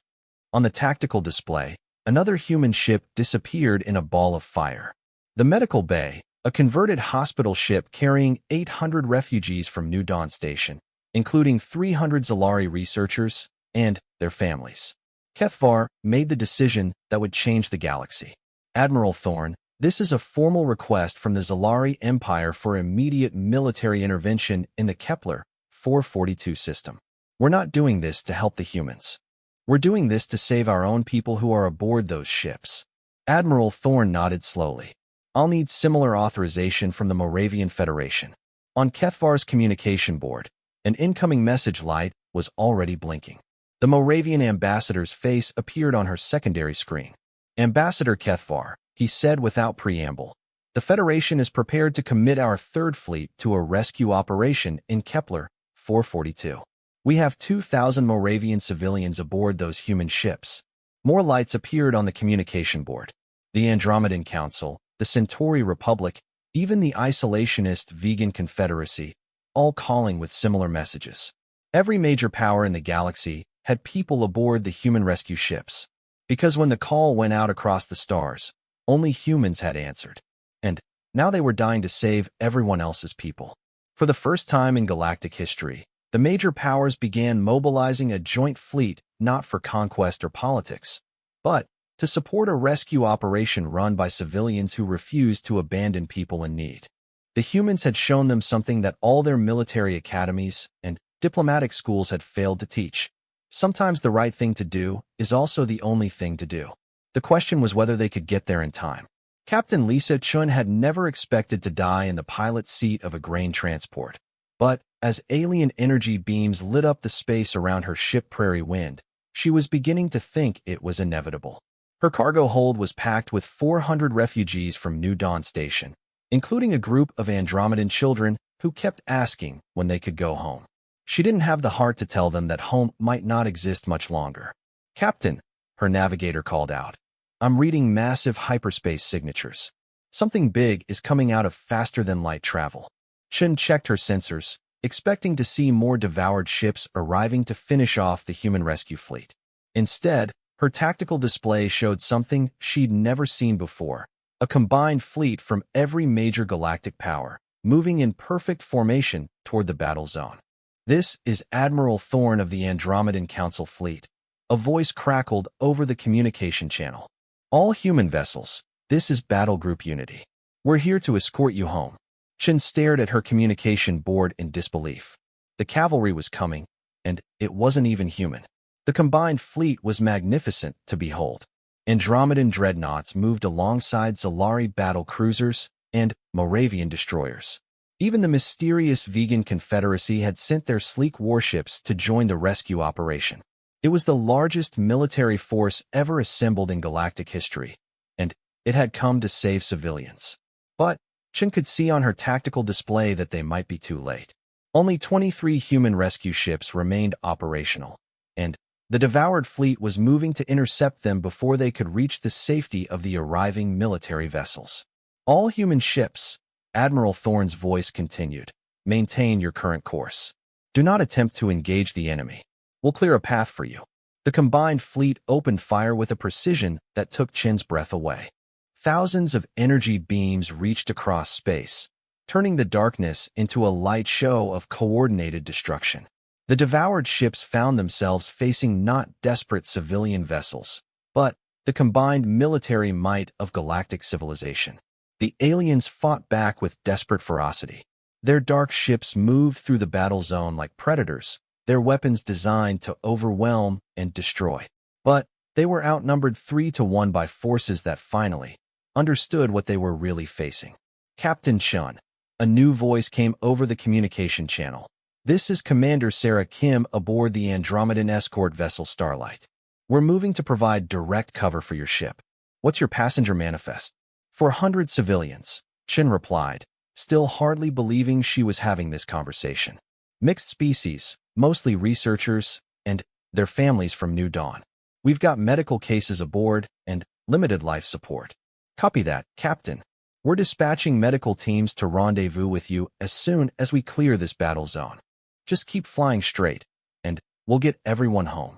On the tactical display, another human ship disappeared in a ball of fire. The medical bay, a converted hospital ship carrying 800 refugees from New Dawn Station, including 300 Zalari researchers and their families. HFY made the decision that would change the galaxy. Admiral Thorne, this is a formal request from the Zalari Empire for immediate military intervention in the Kepler 442 system. We're not doing this to help the humans. We're doing this to save our own people who are aboard those ships. Admiral Thorne nodded slowly. I'll need similar authorization from the Moravian Federation. On HFY's communication board, An incoming message light was already blinking. The Moravian ambassador's face appeared on her secondary screen. "Ambassador Kethvar," he said without preamble, "the Federation is prepared to commit our third fleet to a rescue operation in Kepler 442. We have 2,000 Moravian civilians aboard those human ships." More lights appeared on the communication board. The Andromedan Council, the Centauri Republic, even the isolationist Vegan Confederacy, all calling with similar messages. Every major power in the galaxy had people aboard the human rescue ships. Because when the call went out across the stars, only humans had answered. And now they were dying to save everyone else's people. For the first time in galactic history, the major powers began mobilizing a joint fleet not for conquest or politics, but to support a rescue operation run by civilians who refused to abandon people in need. The humans had shown them something that all their military academies and diplomatic schools had failed to teach. Sometimes the right thing to do is also the only thing to do. The question was whether they could get there in time. Captain Lisa Chun had never expected to die in the pilot's seat of a grain transport. But as alien energy beams lit up the space around her ship Prairie Wind, she was beginning to think it was inevitable. Her cargo hold was packed with 400 refugees from New Dawn Station, including a group of Andromedan children who kept asking when they could go home. She didn't have the heart to tell them that home might not exist much longer. "Captain," her navigator called out, "I'm reading massive hyperspace signatures. Something big is coming out of faster-than-light travel." Chen checked her sensors, expecting to see more devoured ships arriving to finish off the human rescue fleet. Instead, her tactical display showed something she'd never seen before: a combined fleet from every major galactic power, moving in perfect formation toward the battle zone. "This is Admiral Thorne of the Andromedan Council Fleet," a voice crackled over the communication channel. "All human vessels, this is Battle Group Unity. We're here to escort you home." Chen stared at her communication board in disbelief. The cavalry was coming, and it wasn't even human. The combined fleet was magnificent to behold. Andromedan dreadnoughts moved alongside Zalari battle cruisers and Moravian destroyers. Even the mysterious Vegan Confederacy had sent their sleek warships to join the rescue operation. It was the largest military force ever assembled in galactic history, and it had come to save civilians. But Chen could see on her tactical display that they might be too late. Only 23 human rescue ships remained operational, and the devoured fleet was moving to intercept them before they could reach the safety of the arriving military vessels. "All human ships," Admiral Thorne's voice continued, "maintain your current course. Do not attempt to engage the enemy. We'll clear a path for you." The combined fleet opened fire with a precision that took Chen's breath away. Thousands of energy beams reached across space, turning the darkness into a light show of coordinated destruction. The devoured ships found themselves facing not desperate civilian vessels, but the combined military might of galactic civilization. The aliens fought back with desperate ferocity. Their dark ships moved through the battle zone like predators, their weapons designed to overwhelm and destroy. But they were outnumbered 3-1 by forces that finally understood what they were really facing. "Captain Chun," a new voice came over the communication channel. "This is Commander Sarah Kim aboard the Andromedan escort vessel Starlight. We're moving to provide direct cover for your ship. What's your passenger manifest?" "For 100 civilians," Chen replied, still hardly believing she was having this conversation. "Mixed species, mostly researchers, and their families from New Dawn. We've got medical cases aboard and limited life support." "Copy that, Captain. We're dispatching medical teams to rendezvous with you as soon as we clear this battle zone. Just keep flying straight, and we'll get everyone home."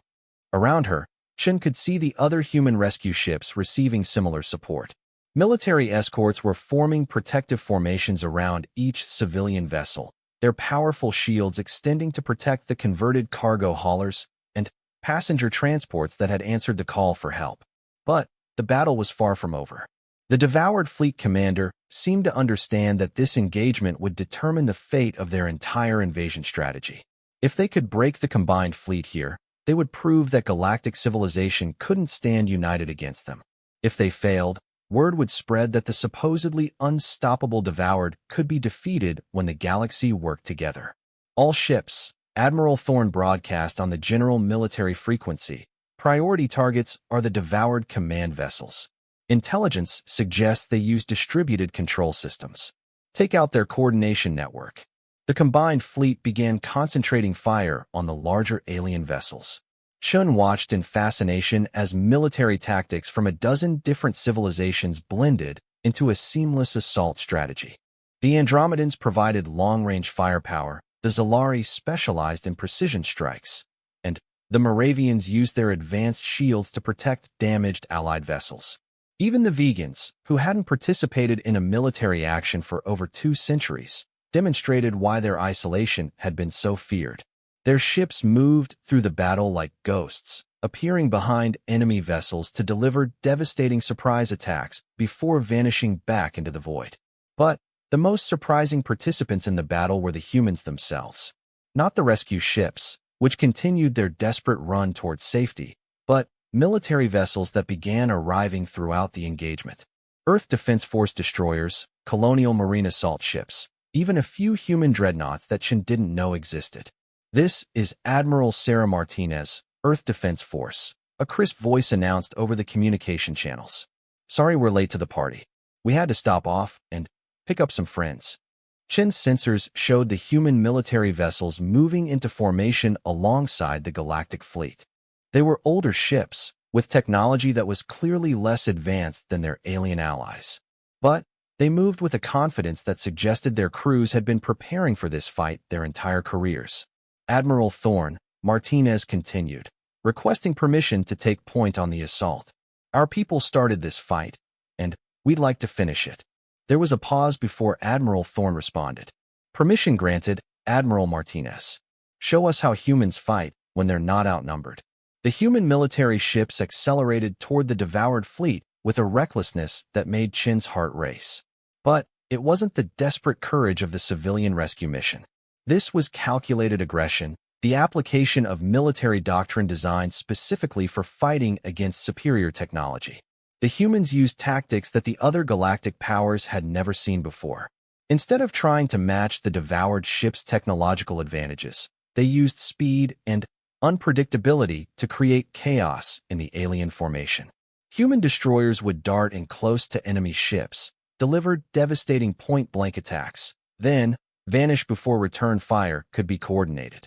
Around her, Chen could see the other human rescue ships receiving similar support. Military escorts were forming protective formations around each civilian vessel, their powerful shields extending to protect the converted cargo haulers and passenger transports that had answered the call for help. But the battle was far from over. The devoured fleet commander seemed to understand that this engagement would determine the fate of their entire invasion strategy. If they could break the combined fleet here, they would prove that galactic civilization couldn't stand united against them. If they failed, word would spread that the supposedly unstoppable devoured could be defeated when the galaxy worked together. All ships, Admiral Thorne broadcast on the general military frequency. Priority targets are the devoured command vessels. Intelligence suggests they use distributed control systems. Take out their coordination network. The combined fleet began concentrating fire on the larger alien vessels. Chun watched in fascination as military tactics from a dozen different civilizations blended into a seamless assault strategy. The Andromedans provided long-range firepower, the Zalari specialized in precision strikes, and the Moravians used their advanced shields to protect damaged Allied vessels. Even the Vegans, who hadn't participated in a military action for over 2 centuries, demonstrated why their isolation had been so feared. Their ships moved through the battle like ghosts, appearing behind enemy vessels to deliver devastating surprise attacks before vanishing back into the void. But the most surprising participants in the battle were the humans themselves. Not the rescue ships, which continued their desperate run towards safety, but military vessels that began arriving throughout the engagement. Earth Defense Force destroyers, colonial marine assault ships, even a few human dreadnoughts that Chen didn't know existed. "This is Admiral Sarah Martinez, Earth Defense Force," a crisp voice announced over the communication channels. "Sorry we're late to the party. We had to stop off and pick up some friends." Chen's sensors showed the human military vessels moving into formation alongside the galactic fleet. They were older ships, with technology that was clearly less advanced than their alien allies. But they moved with a confidence that suggested their crews had been preparing for this fight their entire careers. Admiral Thorne, Martinez continued, requesting permission to take point on the assault. "Our people started this fight, and we'd like to finish it." There was a pause before Admiral Thorne responded. "Permission granted, Admiral Martinez. Show us how humans fight when they're not outnumbered." The human military ships accelerated toward the devoured fleet with a recklessness that made Chen's heart race. But it wasn't the desperate courage of the civilian rescue mission. This was calculated aggression, the application of military doctrine designed specifically for fighting against superior technology. The humans used tactics that the other galactic powers had never seen before. Instead of trying to match the devoured ship's technological advantages, they used speed and unpredictability to create chaos in the alien formation. Human destroyers would dart in close to enemy ships, deliver devastating point-blank attacks, then vanish before return fire could be coordinated.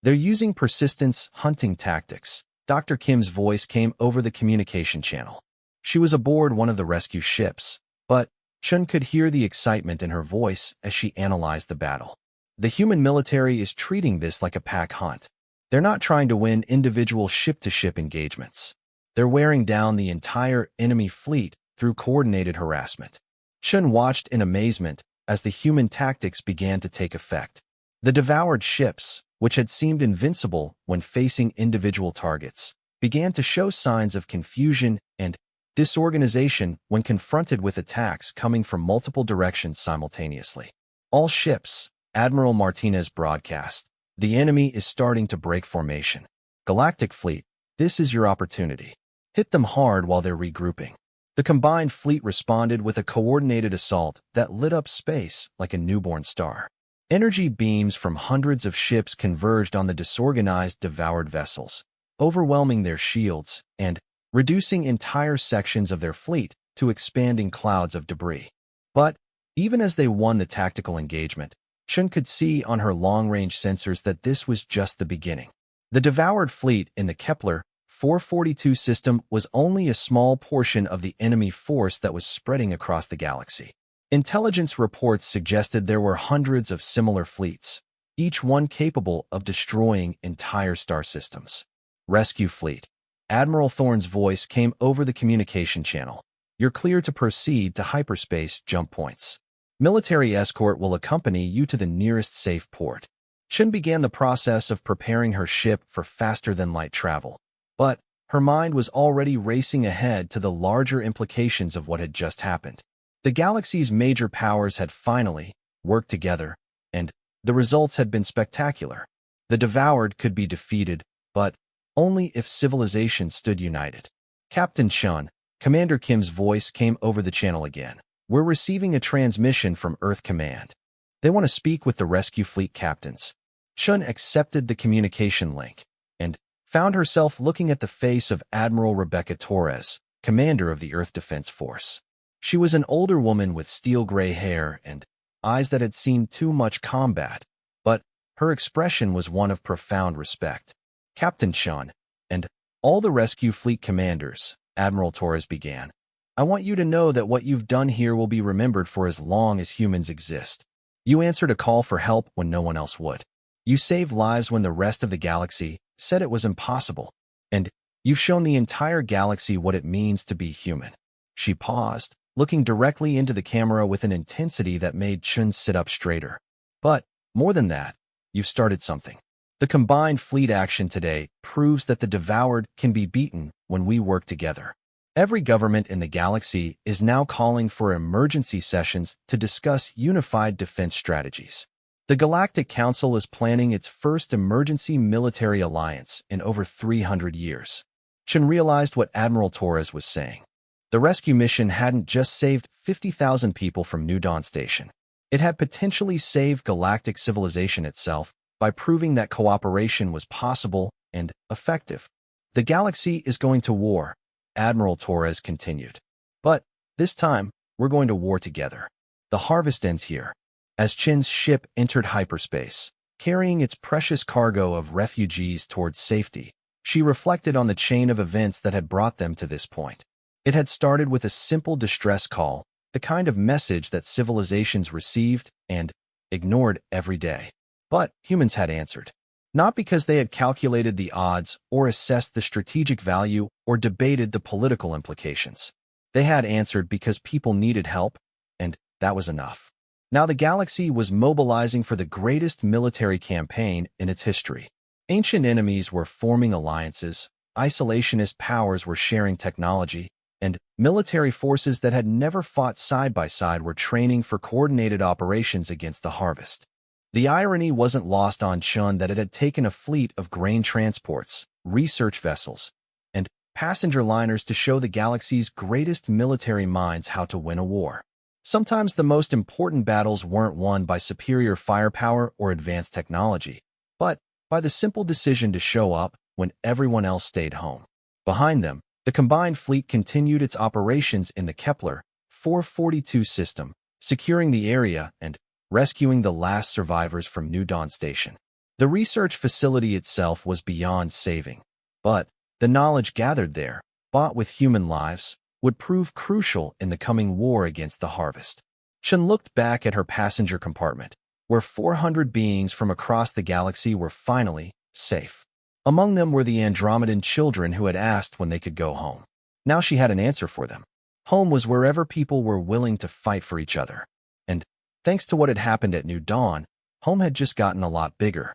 "They're using persistence hunting tactics." Dr. Kim's voice came over the communication channel. She was aboard one of the rescue ships, but Chun could hear the excitement in her voice as she analyzed the battle. "The human military is treating this like a pack hunt. They're not trying to win individual ship-to-ship engagements. They're wearing down the entire enemy fleet through coordinated harassment." Chun watched in amazement as the human tactics began to take effect. The devoured ships, which had seemed invincible when facing individual targets, began to show signs of confusion and disorganization when confronted with attacks coming from multiple directions simultaneously. "All ships," Admiral Martinez broadcast, "the enemy is starting to break formation. Galactic Fleet, this is your opportunity. Hit them hard while they're regrouping." The combined fleet responded with a coordinated assault that lit up space like a newborn star. Energy beams from hundreds of ships converged on the disorganized, devoured vessels, overwhelming their shields and reducing entire sections of their fleet to expanding clouds of debris. But even as they won the tactical engagement, Chun could see on her long-range sensors that this was just the beginning. The devoured fleet in the Kepler 442 system was only a small portion of the enemy force that was spreading across the galaxy. Intelligence reports suggested there were hundreds of similar fleets, each one capable of destroying entire star systems. "Rescue Fleet." Admiral Thorne's voice came over the communication channel. "You're clear to proceed to hyperspace jump points. Military escort will accompany you to the nearest safe port." Chen began the process of preparing her ship for faster-than-light travel, but her mind was already racing ahead to the larger implications of what had just happened. The galaxy's major powers had finally worked together, and the results had been spectacular. The devoured could be defeated, but only if civilization stood united. "Captain Chun," Commander Kim's voice came over the channel again. "We're receiving a transmission from Earth Command. They want to speak with the rescue fleet captains." Chun accepted the communication link and found herself looking at the face of Admiral Rebecca Torres, commander of the Earth Defense Force. She was an older woman with steel-gray hair and eyes that had seen too much combat, but her expression was one of profound respect. "Captain Chun, and all the rescue fleet commanders," Admiral Torres began. "I want you to know that what you've done here will be remembered for as long as humans exist. You answered a call for help when no one else would. You saved lives when the rest of the galaxy said it was impossible. And you've shown the entire galaxy what it means to be human." She paused, looking directly into the camera with an intensity that made Chun sit up straighter. "But more than that, you've started something. The combined fleet action today proves that the devoured can be beaten when we work together. Every government in the galaxy is now calling for emergency sessions to discuss unified defense strategies. The Galactic Council is planning its first emergency military alliance in over 300 years. Chun realized what Admiral Torres was saying. The rescue mission hadn't just saved 50,000 people from New Dawn Station. It had potentially saved galactic civilization itself by proving that cooperation was possible and effective. "The galaxy is going to war," Admiral Torres continued. "But this time, we're going to war together. The harvest ends here." As Chin's ship entered hyperspace, carrying its precious cargo of refugees towards safety, she reflected on the chain of events that had brought them to this point. It had started with a simple distress call, the kind of message that civilizations received and ignored every day. But humans had answered. Not because they had calculated the odds or assessed the strategic value or debated the political implications. They had answered because people needed help, and that was enough. Now the galaxy was mobilizing for the greatest military campaign in its history. Ancient enemies were forming alliances, isolationist powers were sharing technology, and military forces that had never fought side by side were training for coordinated operations against the harvest. The irony wasn't lost on Chun that it had taken a fleet of grain transports, research vessels, and passenger liners to show the galaxy's greatest military minds how to win a war. Sometimes the most important battles weren't won by superior firepower or advanced technology, but by the simple decision to show up when everyone else stayed home. Behind them, the combined fleet continued its operations in the Kepler 442 system, securing the area and rescuing the last survivors from New Dawn Station. The research facility itself was beyond saving, but the knowledge gathered there, bought with human lives, would prove crucial in the coming war against the harvest. Chun looked back at her passenger compartment, where 400 beings from across the galaxy were finally safe. Among them were the Andromedan children who had asked when they could go home. Now she had an answer for them. Home was wherever people were willing to fight for each other. And thanks to what had happened at New Dawn, home had just gotten a lot bigger.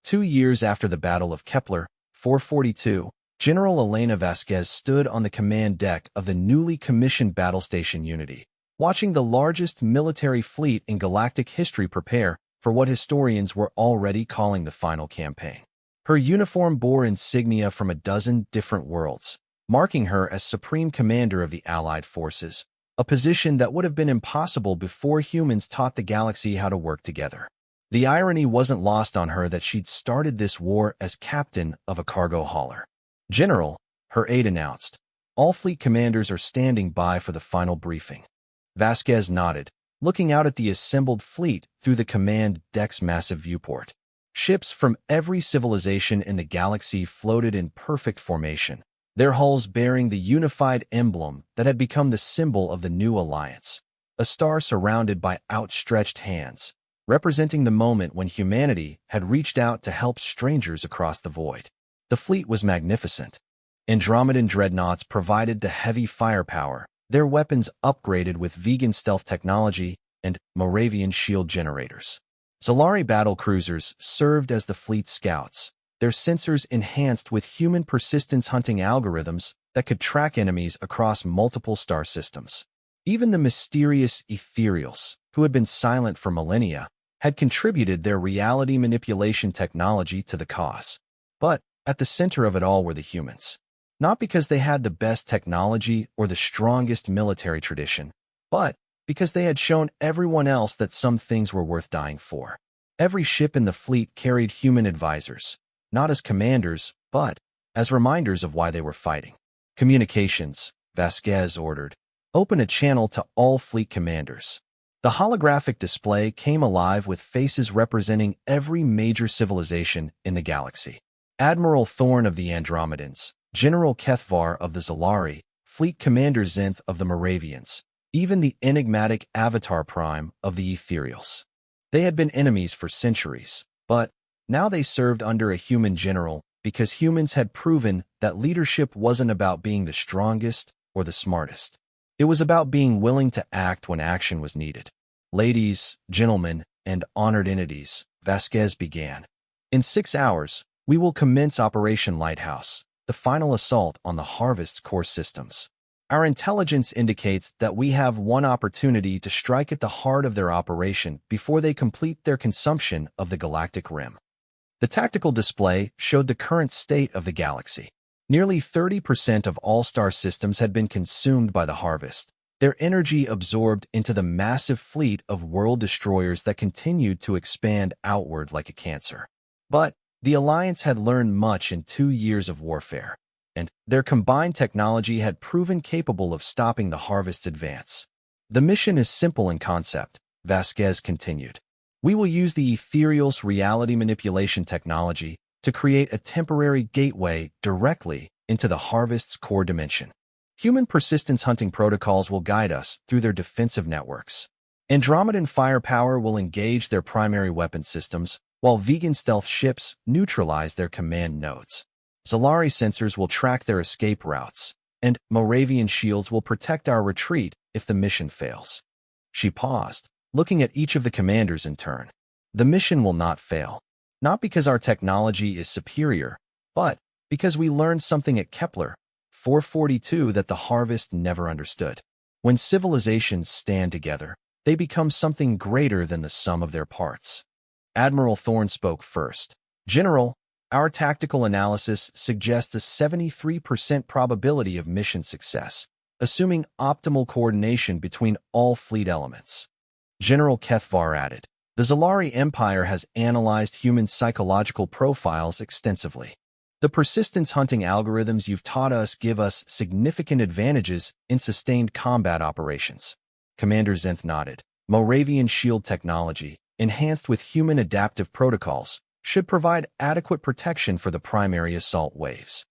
2 years after the Battle of Kepler 442, General Elena Vasquez stood on the command deck of the newly commissioned battle station Unity, watching the largest military fleet in galactic history prepare for what historians were already calling the final campaign. Her uniform bore insignia from a dozen different worlds, marking her as Supreme Commander of the Allied forces, a position that would have been impossible before humans taught the galaxy how to work together. The irony wasn't lost on her that she'd started this war as captain of a cargo hauler. "General," her aide announced, "all fleet commanders are standing by for the final briefing." Vasquez nodded, looking out at the assembled fleet through the command deck's massive viewport. Ships from every civilization in the galaxy floated in perfect formation, their hulls bearing the unified emblem that had become the symbol of the new alliance, a star surrounded by outstretched hands, representing the moment when humanity had reached out to help strangers across the void. The fleet was magnificent. Andromedan dreadnoughts provided the heavy firepower, their weapons upgraded with vegan stealth technology and Moravian shield generators. Zalari battlecruisers served as the fleet's scouts, their sensors enhanced with human persistence hunting algorithms that could track enemies across multiple star systems. Even the mysterious ethereals, who had been silent for millennia, had contributed their reality manipulation technology to the cause. But at the center of it all were the humans. Not because they had the best technology or the strongest military tradition, but because they had shown everyone else that some things were worth dying for. Every ship in the fleet carried human advisors, not as commanders, but as reminders of why they were fighting. Communications, Vasquez ordered. Open a channel to all fleet commanders. The holographic display came alive with faces representing every major civilization in the galaxy. Admiral Thorn of the Andromedans, General Kethvar of the Zalari, Fleet Commander Zinth of the Moravians, even the enigmatic Avatar Prime of the Ethereals. They had been enemies for centuries, but now they served under a human general because humans had proven that leadership wasn't about being the strongest or the smartest. It was about being willing to act when action was needed. Ladies, gentlemen, and honored entities, Vasquez began. In 6 hours, we will commence Operation Lighthouse, the final assault on the Harvest's core systems. Our intelligence indicates that we have one opportunity to strike at the heart of their operation before they complete their consumption of the galactic rim. The tactical display showed the current state of the galaxy. Nearly 30% of all star systems had been consumed by the Harvest, their energy absorbed into the massive fleet of world destroyers that continued to expand outward like a cancer. But the Alliance had learned much in 2 years of warfare, and their combined technology had proven capable of stopping the Harvest's advance. The mission is simple in concept, Vasquez continued. We will use the Ethereal's reality manipulation technology to create a temporary gateway directly into the Harvest's core dimension. Human persistence hunting protocols will guide us through their defensive networks. Andromedan firepower will engage their primary weapon systems, while vegan stealth ships neutralize their command nodes. Zalari sensors will track their escape routes, and Moravian shields will protect our retreat if the mission fails. She paused, looking at each of the commanders in turn. The mission will not fail. Not because our technology is superior, but because we learned something at Kepler 442 that the Harvest never understood. When civilizations stand together, they become something greater than the sum of their parts. Admiral Thorn spoke first. General, our tactical analysis suggests a 73% probability of mission success, assuming optimal coordination between all fleet elements. General Kethvar added, the Zalari Empire has analyzed human psychological profiles extensively. The persistence hunting algorithms you've taught us give us significant advantages in sustained combat operations. Commander Zinth nodded. Moravian shield technology, enhanced with human adaptive protocols, should provide adequate protection for the primary assault waves.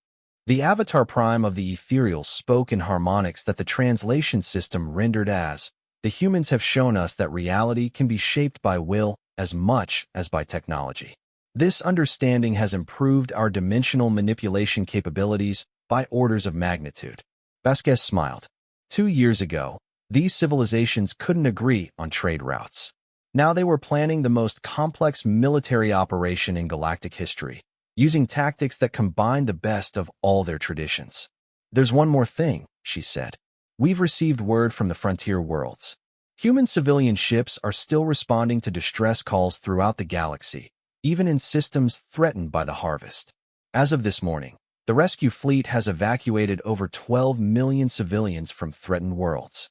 The Avatar Prime of the Ethereal spoke in harmonics that the translation system rendered as, the humans have shown us that reality can be shaped by will as much as by technology. This understanding has improved our dimensional manipulation capabilities by orders of magnitude. Vasquez smiled. 2 years ago, these civilizations couldn't agree on trade routes. Now they were planning the most complex military operation in galactic history, using tactics that combined the best of all their traditions. There's one more thing, she said. We've received word from the frontier worlds. Human civilian ships are still responding to distress calls throughout the galaxy, even in systems threatened by the Harvest. As of this morning, the rescue fleet has evacuated over 12 million civilians from threatened worlds.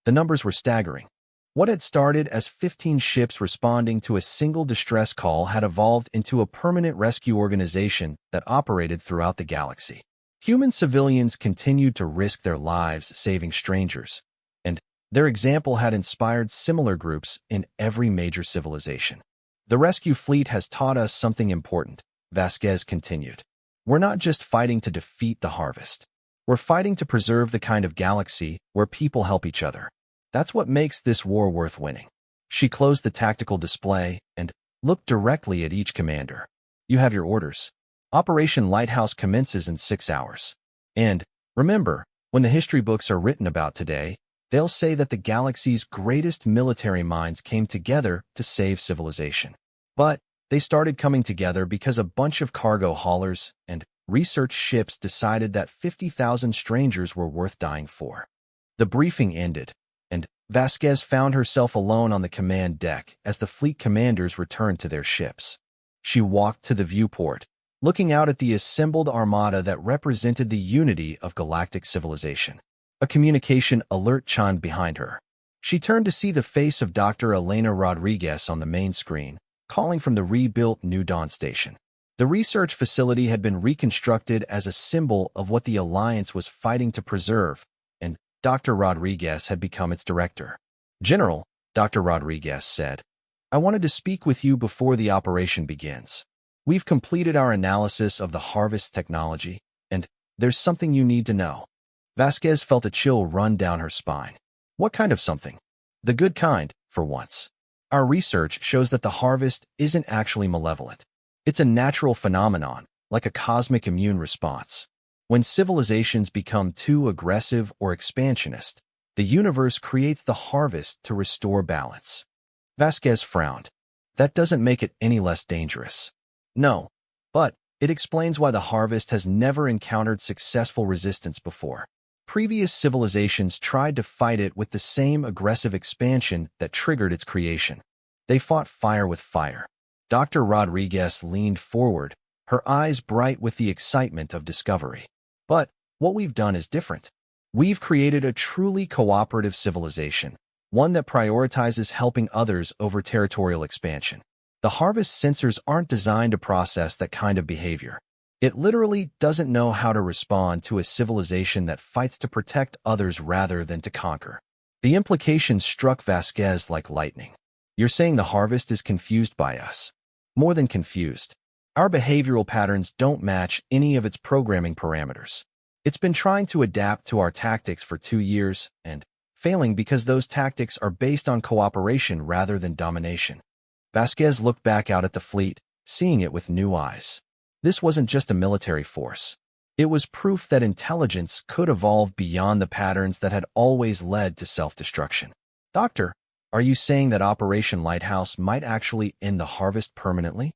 The numbers were staggering. What had started as 15 ships responding to a single distress call had evolved into a permanent rescue organization that operated throughout the galaxy. Human civilians continued to risk their lives saving strangers, and their example had inspired similar groups in every major civilization. The rescue fleet has taught us something important, Vasquez continued. We're not just fighting to defeat the Harvest. We're fighting to preserve the kind of galaxy where people help each other. That's what makes this war worth winning. She closed the tactical display and looked directly at each commander. You have your orders. Operation Lighthouse commences in 6 hours. And, remember, when the history books are written about today, they'll say that the galaxy's greatest military minds came together to save civilization. But they started coming together because a bunch of cargo haulers and research ships decided that 50,000 strangers were worth dying for. The briefing ended, and Vasquez found herself alone on the command deck as the fleet commanders returned to their ships. She walked to the viewport, looking out at the assembled armada that represented the unity of galactic civilization. A communication alert chimed behind her. She turned to see the face of Dr. Elena Rodriguez on the main screen, calling from the rebuilt New Dawn station. The research facility had been reconstructed as a symbol of what the Alliance was fighting to preserve, and Dr. Rodriguez had become its director. "General," Dr. Rodriguez said, "I wanted to speak with you before the operation begins. We've completed our analysis of the harvest technology, and there's something you need to know." Vasquez felt a chill run down her spine. "What kind of something?" "The good kind, for once. Our research shows that the harvest isn't actually malevolent. It's a natural phenomenon, like a cosmic immune response. When civilizations become too aggressive or expansionist, the universe creates the harvest to restore balance." Vasquez frowned. "That doesn't make it any less dangerous." "No, but it explains why the harvest has never encountered successful resistance before. Previous civilizations tried to fight it with the same aggressive expansion that triggered its creation. They fought fire with fire." Dr. Rodriguez leaned forward, her eyes bright with the excitement of discovery. "But what we've done is different. We've created a truly cooperative civilization, one that prioritizes helping others over territorial expansion. The harvest sensors aren't designed to process that kind of behavior. It literally doesn't know how to respond to a civilization that fights to protect others rather than to conquer." The implication struck Vasquez like lightning. "You're saying the harvest is confused by us?" "More than confused. Our behavioral patterns don't match any of its programming parameters. It's been trying to adapt to our tactics for 2 years and failing because those tactics are based on cooperation rather than domination." Vasquez looked back out at the fleet, seeing it with new eyes. This wasn't just a military force. It was proof that intelligence could evolve beyond the patterns that had always led to self-destruction. "Doctor, are you saying that Operation Lighthouse might actually end the harvest permanently?"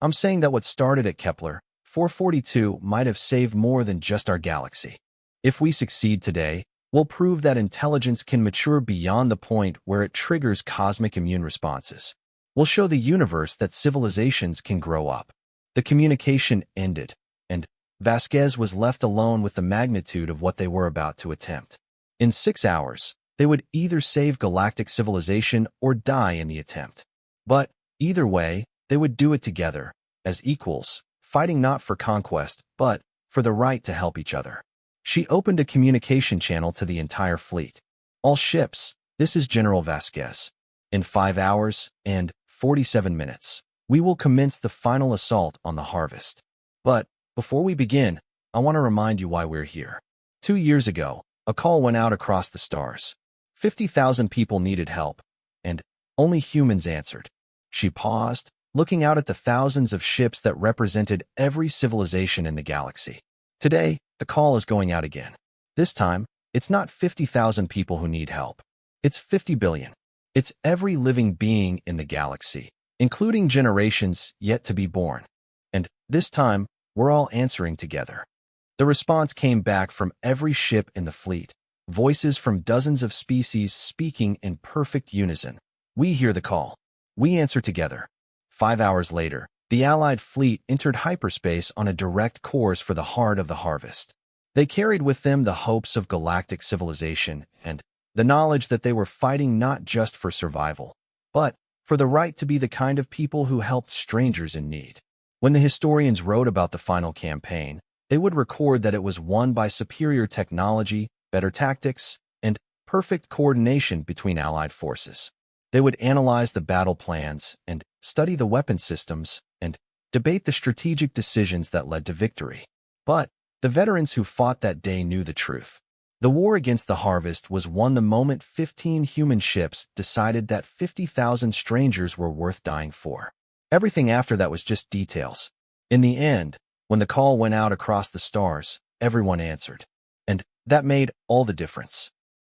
"I'm saying that what started at Kepler 442 might have saved more than just our galaxy. If we succeed today, we'll prove that intelligence can mature beyond the point where it triggers cosmic immune responses. We'll show the universe that civilizations can grow up." The communication ended, and Vasquez was left alone with the magnitude of what they were about to attempt. In 6 hours, they would either save galactic civilization or die in the attempt. But either way, they would do it together, as equals, fighting not for conquest, but for the right to help each other. She opened a communication channel to the entire fleet. "All ships, this is General Vasquez. In 5 hours and 47 minutes, we will commence the final assault on the harvest. But before we begin, I want to remind you why we're here. 2 years ago, a call went out across the stars. 50,000 people needed help, and only humans answered." She paused, looking out at the thousands of ships that represented every civilization in the galaxy. "Today, the call is going out again. This time, it's not 50,000 people who need help. It's 50 billion. It's every living being in the galaxy, including generations yet to be born. And this time, we're all answering together." The response came back from every ship in the fleet, voices from dozens of species speaking in perfect unison. "We hear the call. We answer together." 5 hours later, the Allied fleet entered hyperspace on a direct course for the heart of the harvest. They carried with them the hopes of galactic civilization and the knowledge that they were fighting not just for survival, but for the right to be the kind of people who helped strangers in need. When the historians wrote about the final campaign, they would record that it was won by superior technology, better tactics, and perfect coordination between Allied forces. They would analyze the battle plans and study the weapon systems and debate the strategic decisions that led to victory. But the veterans who fought that day knew the truth. The war against the harvest was won the moment 15 human ships decided that 50,000 strangers were worth dying for. Everything after that was just details. In the end, when the call went out across the stars, everyone answered. And that made all the difference.